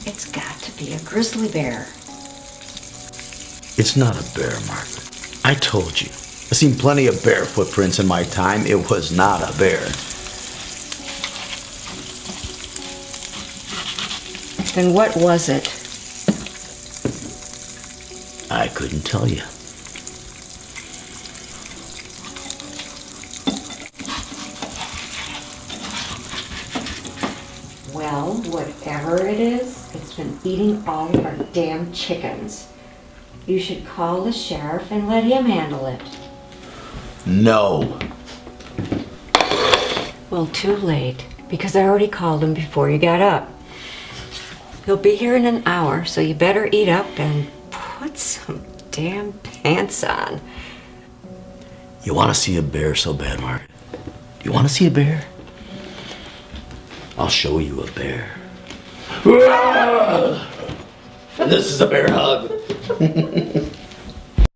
It's got to be a grizzly bear. It's not a bear, Margaret. I told you. I've seen plenty of bear footprints in my time. It was not a bear. Then what was it? I couldn't tell you. Well, whatever it is, it's been eating all of our damn chickens. You should call the sheriff and let him handle it. No. Well, too late, because I already called him before you got up. He'll be here in an hour, so you better eat up and put some damn pants on. You want to see a bear so bad, Margaret? You want to see a bear? I'll show you a bear. This is a bear hug.